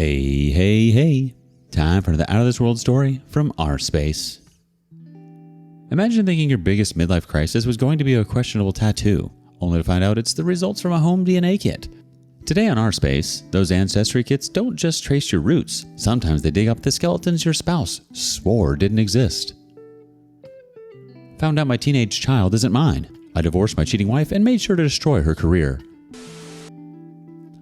Hey. Time for another out-of-this-world story from rSpace. Imagine thinking your biggest midlife crisis was going to be a questionable tattoo, only to find out it's the results from a home DNA kit. Today on rSpace, those ancestry kits don't just trace your roots. Sometimes they dig up the skeletons your spouse swore didn't exist. Found out my teenage child isn't mine. I divorced my cheating wife and made sure to destroy her career.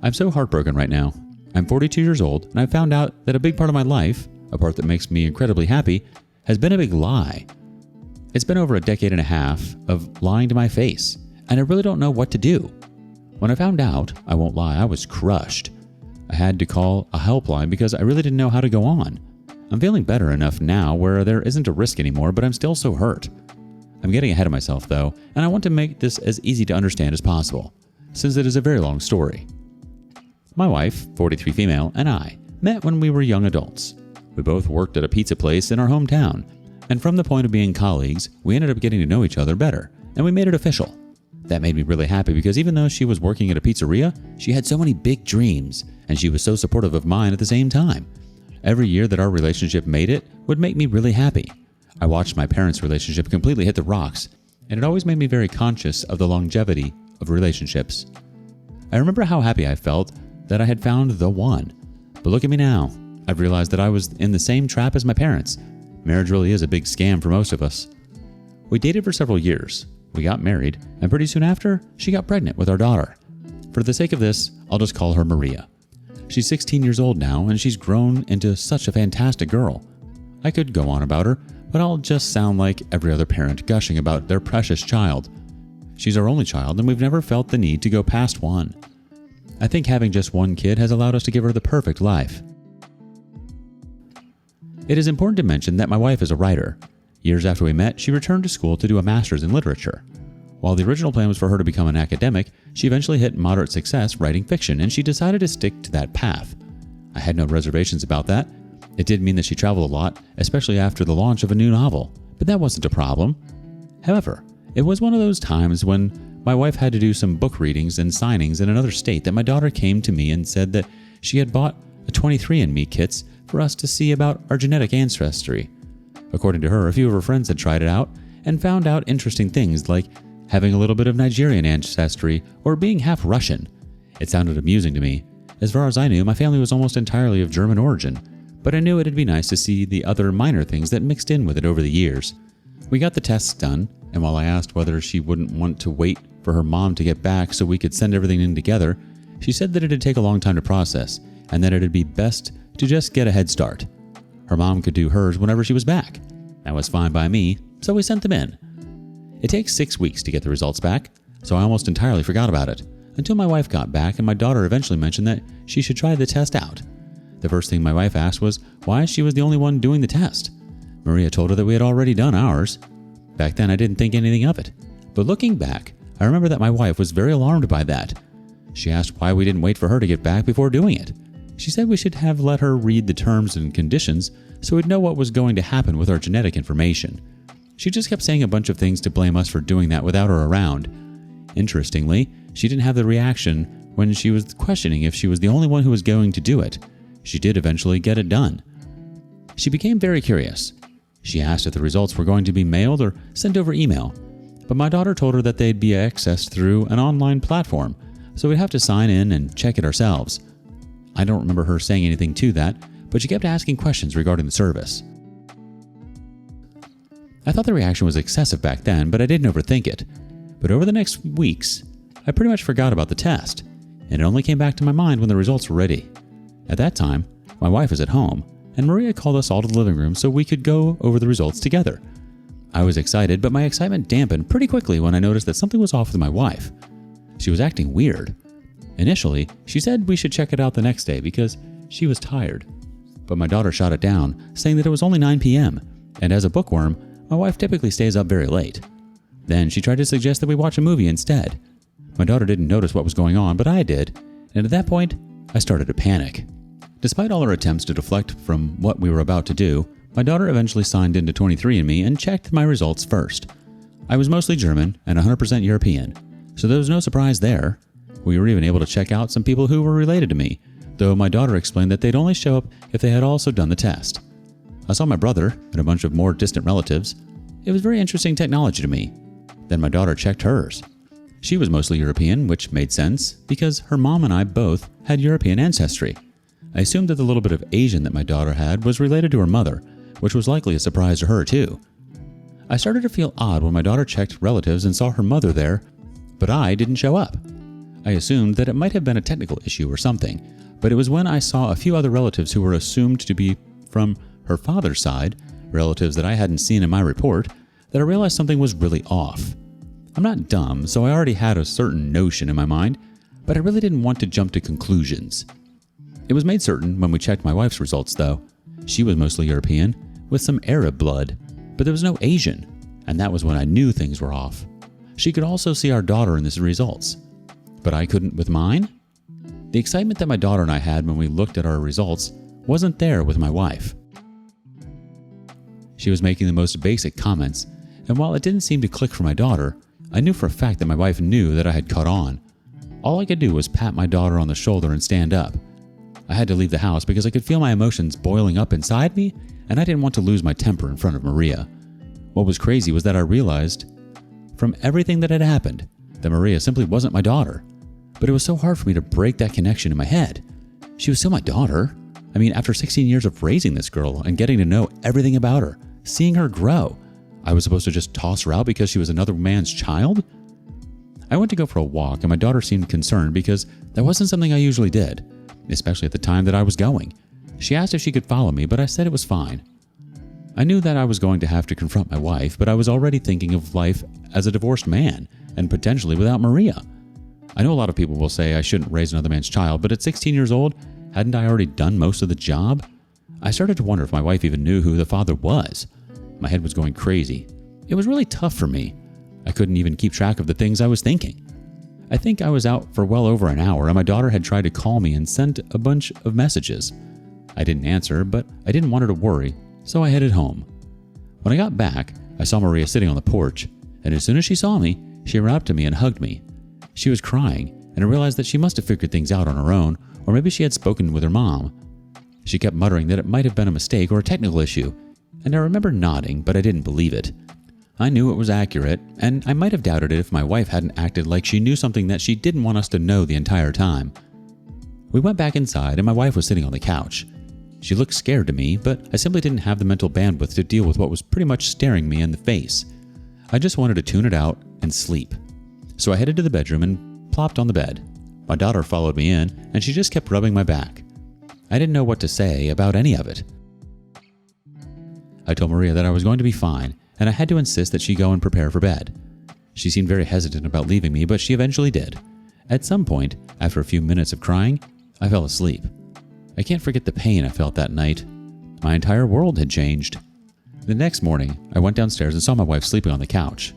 I'm so heartbroken right now. I'm 42 years old, and I found out that a big part of my life, a part that makes me incredibly happy, has been a big lie. It's been over a decade and a half of lying to my face, and I really don't know what to do. When I found out, I won't lie, I was crushed. I had to call a helpline because I really didn't know how to go on. I'm feeling better enough now where there isn't a risk anymore, but I'm still so hurt. I'm getting ahead of myself though, and I want to make this as easy to understand as possible, since it is a very long story. My wife, 43 female, and I met when we were young adults. We both worked at a pizza place in our hometown, and from the point of being colleagues, we ended up getting to know each other better, and we made it official. That made me really happy because even though she was working at a pizzeria, she had so many big dreams, and she was so supportive of mine at the same time. Every year that our relationship made it would make me really happy. I watched my parents' relationship completely hit the rocks, and it always made me very conscious of the longevity of relationships. I remember how happy I felt that I had found the one. But look at me now. I've realized that I was in the same trap as my parents. Marriage really is a big scam for most of us. We dated for several years. We got married, and pretty soon after, she got pregnant with our daughter. For the sake of this, I'll just call her Maria. She's 16 years old now, and she's grown into such a fantastic girl. I could go on about her, but I'll just sound like every other parent gushing about their precious child. She's our only child, and we've never felt the need to go past one. I think having just one kid has allowed us to give her the perfect life. It is important to mention that my wife is a writer. Years after we met, she returned to school to do a master's in literature. While the original plan was for her to become an academic, she eventually hit moderate success writing fiction, and she decided to stick to that path. I had no reservations about that. It did mean that she traveled a lot, especially after the launch of a new novel, but that wasn't a problem. However, it was one of those times when my wife had to do some book readings and signings in another state that my daughter came to me and said that she had bought a 23andMe kits for us to see about our genetic ancestry. According to her, a few of her friends had tried it out and found out interesting things like having a little bit of Nigerian ancestry or being half Russian. It sounded amusing to me. As far as I knew, my family was almost entirely of German origin, but I knew it'd be nice to see the other minor things that mixed in with it over the years. We got the tests done, and while I asked whether she wouldn't want to wait for her mom to get back so we could send everything in together, she said that it'd take a long time to process and that it'd be best to just get a head start. Her mom could do hers whenever she was back. That was fine by me, so we sent them in. It takes 6 weeks to get the results back, so I almost entirely forgot about it until my wife got back and my daughter eventually mentioned that she should try the test out. The first thing my wife asked was why she was the only one doing the test. Maria told her that we had already done ours. Back then I didn't think anything of it, but looking back, I remember that my wife was very alarmed by that. She asked why we didn't wait for her to get back before doing it. She said we should have let her read the terms and conditions so we'd know what was going to happen with our genetic information. She just kept saying a bunch of things to blame us for doing that without her around. Interestingly, she didn't have the reaction when she was questioning if she was the only one who was going to do it. She did eventually get it done. She became very curious. She asked if the results were going to be mailed or sent over email, but my daughter told her that they'd be accessed through an online platform, so we'd have to sign in and check it ourselves. I don't remember her saying anything to that, but she kept asking questions regarding the service. I thought the reaction was excessive back then, but I didn't overthink it. But over the next weeks, I pretty much forgot about the test, and it only came back to my mind when the results were ready. At that time, my wife was at home, and Maria called us all to the living room so we could go over the results together. I was excited, but my excitement dampened pretty quickly when I noticed that something was off with my wife. She was acting weird. Initially, she said we should check it out the next day because she was tired. But my daughter shot it down, saying that it was only 9 p.m., and as a bookworm, my wife typically stays up very late. Then she tried to suggest that we watch a movie instead. My daughter didn't notice what was going on, but I did, and at that point, I started to panic. Despite all her attempts to deflect from what we were about to do, my daughter eventually signed into 23andMe and checked my results first. I was mostly German and 100% European, so there was no surprise there. We were even able to check out some people who were related to me, though my daughter explained that they'd only show up if they had also done the test. I saw my brother and a bunch of more distant relatives. It was very interesting technology to me. Then my daughter checked hers. She was mostly European, which made sense because her mom and I both had European ancestry. I assumed that the little bit of Asian that my daughter had was related to her mother, which was likely a surprise to her too. I started to feel odd when my daughter checked relatives and saw her mother there, but I didn't show up. I assumed that it might have been a technical issue or something, but it was when I saw a few other relatives who were assumed to be from her father's side, relatives that I hadn't seen in my report, that I realized something was really off. I'm not dumb, so I already had a certain notion in my mind, but I really didn't want to jump to conclusions. It was made certain when we checked my wife's results, though. She was mostly European, with some Arab blood, but there was no Asian, and that was when I knew things were off. She could also see our daughter in the results, but I couldn't with mine? The excitement that my daughter and I had when we looked at our results wasn't there with my wife. She was making the most basic comments, and while it didn't seem to click for my daughter, I knew for a fact that my wife knew that I had caught on. All I could do was pat my daughter on the shoulder and stand up. I had to leave the house because I could feel my emotions boiling up inside me, and I didn't want to lose my temper in front of Maria. What was crazy was that I realized, from everything that had happened, that Maria simply wasn't my daughter. But it was so hard for me to break that connection in my head. She was still my daughter. I mean, after 16 years of raising this girl and getting to know everything about her, seeing her grow, I was supposed to just toss her out because she was another man's child? I went to go for a walk and my daughter seemed concerned because that wasn't something I usually did, especially at the time that I was going. She asked if she could follow me, but I said it was fine. I knew that I was going to have to confront my wife, but I was already thinking of life as a divorced man and potentially without Maria. I know a lot of people will say I shouldn't raise another man's child, but at 16 years old, hadn't I already done most of the job? I started to wonder if my wife even knew who the father was. My head was going crazy. It was really tough for me. I couldn't even keep track of the things I was thinking. I think I was out for well over an hour and my daughter had tried to call me and sent a bunch of messages. I didn't answer, but I didn't want her to worry, so I headed home. When I got back, I saw Maria sitting on the porch, and as soon as she saw me, she ran up to me and hugged me. She was crying, and I realized that she must have figured things out on her own, or maybe she had spoken with her mom. She kept muttering that it might have been a mistake or a technical issue, and I remember nodding, but I didn't believe it. I knew it was accurate, and I might have doubted it if my wife hadn't acted like she knew something that she didn't want us to know the entire time. We went back inside, and my wife was sitting on the couch. She looked scared to me, but I simply didn't have the mental bandwidth to deal with what was pretty much staring me in the face. I just wanted to tune it out and sleep. So I headed to the bedroom and plopped on the bed. My daughter followed me in, and she just kept rubbing my back. I didn't know what to say about any of it. I told Maria that I was going to be fine, and I had to insist that she go and prepare for bed. She seemed very hesitant about leaving me, but she eventually did. At some point, after a few minutes of crying, I fell asleep. I can't forget the pain I felt that night. My entire world had changed. The next morning, I went downstairs and saw my wife sleeping on the couch.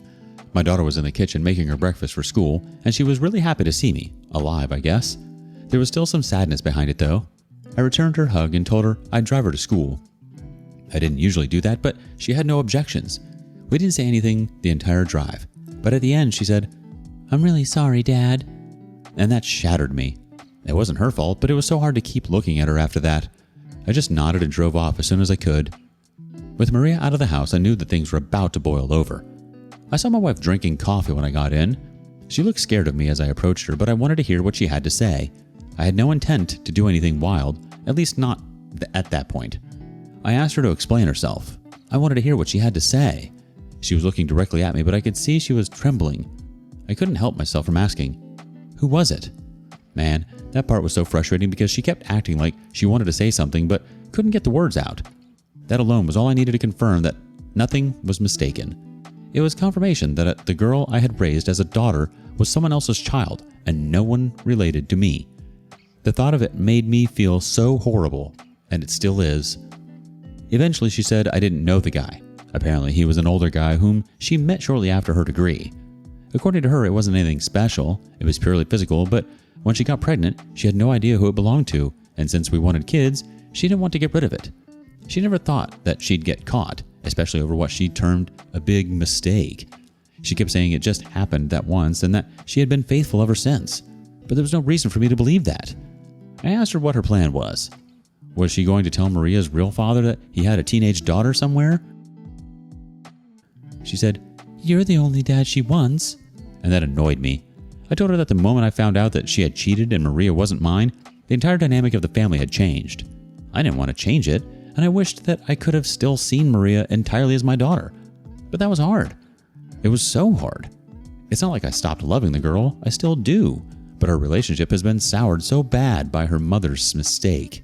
My daughter was in the kitchen making her breakfast for school, and she was really happy to see me, alive, I guess. There was still some sadness behind it, though. I returned her hug and told her I'd drive her to school. I didn't usually do that, but she had no objections. We didn't say anything the entire drive, but at the end she said, "I'm really sorry, Dad." And that shattered me. It wasn't her fault, but it was so hard to keep looking at her after that. I just nodded and drove off as soon as I could. With Maria out of the house, I knew that things were about to boil over. I saw my wife drinking coffee when I got in. She looked scared of me as I approached her, but I wanted to hear what she had to say. I had no intent to do anything wild, at least not at that point. I asked her to explain herself. I wanted to hear what she had to say. She was looking directly at me, but I could see she was trembling. I couldn't help myself from asking, "Who was it?" Man, that part was so frustrating because she kept acting like she wanted to say something but couldn't get the words out. That alone was all I needed to confirm that nothing was mistaken. It was confirmation that the girl I had raised as a daughter was someone else's child and no one related to me. The thought of it made me feel so horrible, and it still is. Eventually she said I didn't know the guy. Apparently he was an older guy whom she met shortly after her degree. According to her, it wasn't anything special, it was purely physical, but when she got pregnant, she had no idea who it belonged to, and since we wanted kids, she didn't want to get rid of it. She never thought that she'd get caught, especially over what she termed a big mistake. She kept saying it just happened that once and that she had been faithful ever since, but there was no reason for me to believe that. I asked her what her plan was. Was she going to tell Maria's real father that he had a teenage daughter somewhere? She said, "You're the only dad she wants," and that annoyed me. I told her that the moment I found out that she had cheated and Maria wasn't mine, the entire dynamic of the family had changed. I didn't want to change it, and I wished that I could have still seen Maria entirely as my daughter. But that was hard. It was so hard. It's not like I stopped loving the girl, I still do, but our relationship has been soured so bad by her mother's mistake.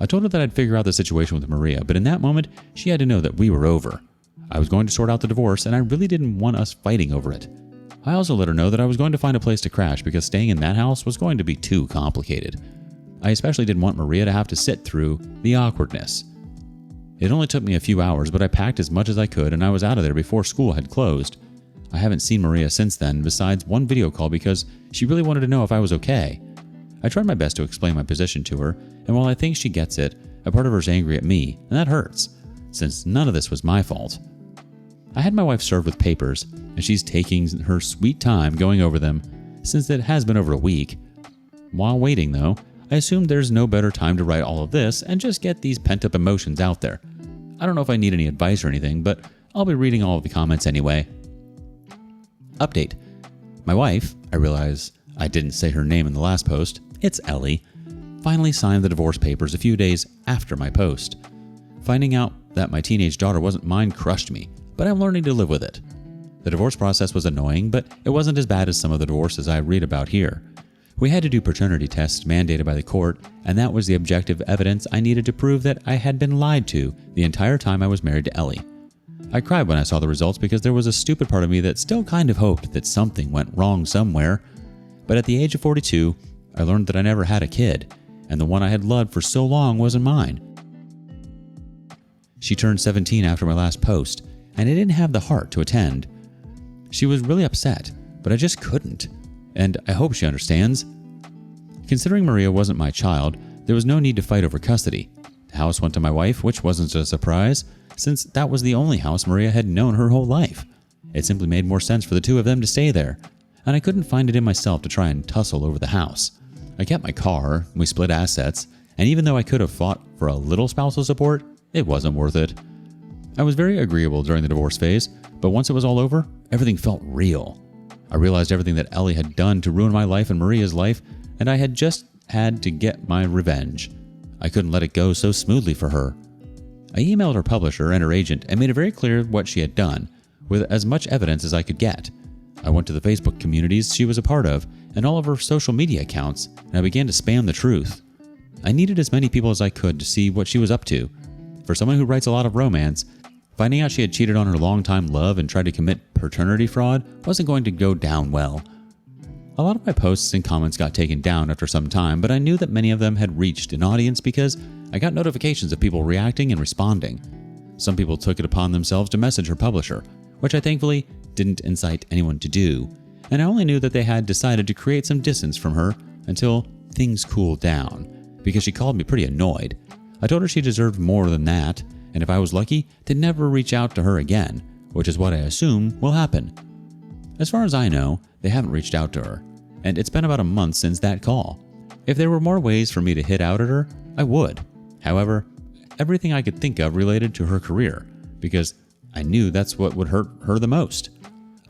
I told her that I'd figure out the situation with Maria, but in that moment, she had to know that we were over. I was going to sort out the divorce, and I really didn't want us fighting over it. I also let her know that I was going to find a place to crash because staying in that house was going to be too complicated. I especially didn't want Maria to have to sit through the awkwardness. It only took me a few hours, but I packed as much as I could and I was out of there before school had closed. I haven't seen Maria since then, besides one video call because she really wanted to know if I was okay. I tried my best to explain my position to her, and while I think she gets it, a part of her is angry at me, and that hurts, since none of this was my fault. I had my wife served with papers, and she's taking her sweet time going over them, since it has been over a week. While waiting, though, I assumed there's no better time to write all of this and just get these pent-up emotions out there. I don't know if I need any advice or anything, but I'll be reading all of the comments anyway. Update. My wife, I realize I didn't say her name in the last post, it's Ellie, finally signed the divorce papers a few days after my post. Finding out that my teenage daughter wasn't mine crushed me, but I'm learning to live with it. The divorce process was annoying, but it wasn't as bad as some of the divorces I read about here. We had to do paternity tests mandated by the court, and that was the objective evidence I needed to prove that I had been lied to the entire time I was married to Ellie. I cried when I saw the results because there was a stupid part of me that still kind of hoped that something went wrong somewhere. But at the age of 42, I learned that I never had a kid, and the one I had loved for so long wasn't mine. She turned 17 after my last post, and I didn't have the heart to attend. She was really upset, but I just couldn't, and I hope she understands. Considering Maria wasn't my child, there was no need to fight over custody. The house went to my wife, which wasn't a surprise, since that was the only house Maria had known her whole life. It simply made more sense for the two of them to stay there, and I couldn't find it in myself to try and tussle over the house. I kept my car, we split assets, and even though I could have fought for a little spousal support, it wasn't worth it. I was very agreeable during the divorce phase, but once it was all over, everything felt real. I realized everything that Ellie had done to ruin my life and Maria's life, and I had just had to get my revenge. I couldn't let it go so smoothly for her. I emailed her publisher and her agent and made it very clear what she had done, with as much evidence as I could get. I went to the Facebook communities she was a part of and all of her social media accounts, and I began to spam the truth. I needed as many people as I could to see what she was up to. For someone who writes a lot of romance, finding out she had cheated on her longtime love and tried to commit paternity fraud wasn't going to go down well. A lot of my posts and comments got taken down after some time, but I knew that many of them had reached an audience because I got notifications of people reacting and responding. Some people took it upon themselves to message her publisher, which I thankfully didn't incite anyone to do, and I only knew that they had decided to create some distance from her until things cooled down, because she called me pretty annoyed. I told her she deserved more than that, and if I was lucky, to never reach out to her again, which is what I assume will happen. As far as I know, they haven't reached out to her, and it's been about a month since that call. If there were more ways for me to hit out at her, I would. However, everything I could think of related to her career, because I knew that's what would hurt her the most.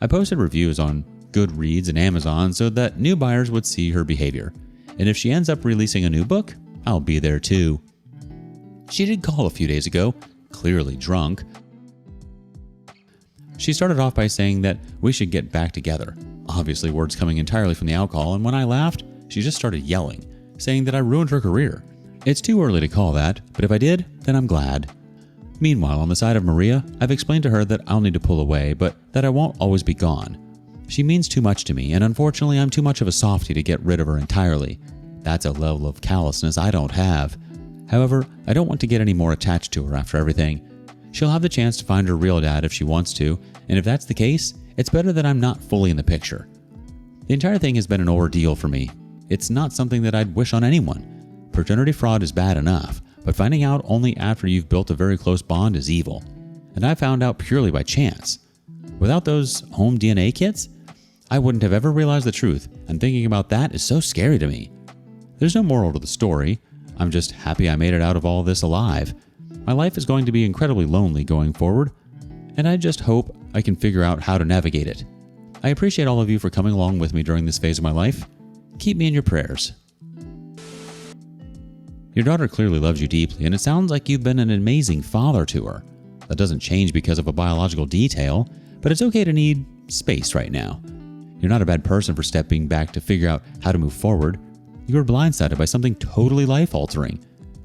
I posted reviews on Goodreads and Amazon so that new buyers would see her behavior, and if she ends up releasing a new book, I'll be there too. She did call a few days ago, clearly drunk. She started off by saying that we should get back together, obviously words coming entirely from the alcohol, and when I laughed, she just started yelling, saying that I ruined her career. It's too early to call that, but if I did, then I'm glad. Meanwhile, on the side of Maria, I've explained to her that I'll need to pull away, but that I won't always be gone. She means too much to me, and unfortunately I'm too much of a softie to get rid of her entirely. That's a level of callousness I don't have. However, I don't want to get any more attached to her after everything. She'll have the chance to find her real dad if she wants to, and if that's the case, it's better that I'm not fully in the picture. The entire thing has been an ordeal for me. It's not something that I'd wish on anyone. Paternity fraud is bad enough, but finding out only after you've built a very close bond is evil. And I found out purely by chance. Without those home DNA kits, I wouldn't have ever realized the truth, and thinking about that is so scary to me. There's no moral to the story. I'm just happy I made it out of all this alive. My life is going to be incredibly lonely going forward, and I just hope I can figure out how to navigate it. I appreciate all of you for coming along with me during this phase of my life. Keep me in your prayers. Your daughter clearly loves you deeply, and it sounds like you've been an amazing father to her. That doesn't change because of a biological detail, but it's okay to need space right now. You're not a bad person for stepping back to figure out how to move forward. You were blindsided by something totally life-altering.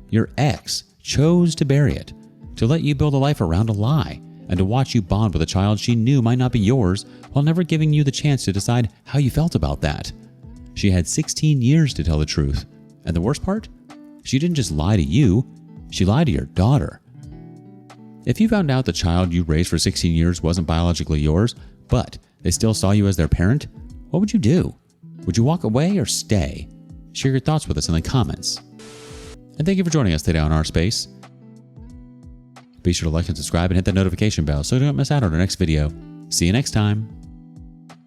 Your ex chose to bury it, to let you build a life around a lie, and to watch you bond with a child she knew might not be yours while never giving you the chance to decide how you felt about that. She had 16 years to tell the truth, and the worst part? She didn't just lie to you, she lied to your daughter. If you found out the child you raised for 16 years wasn't biologically yours, but they still saw you as their parent, what would you do? Would you walk away or stay? Share your thoughts with us in the comments. And thank you for joining us today on rSpace. Be sure to like and subscribe and hit that notification bell so you don't miss out on our next video. See you next time.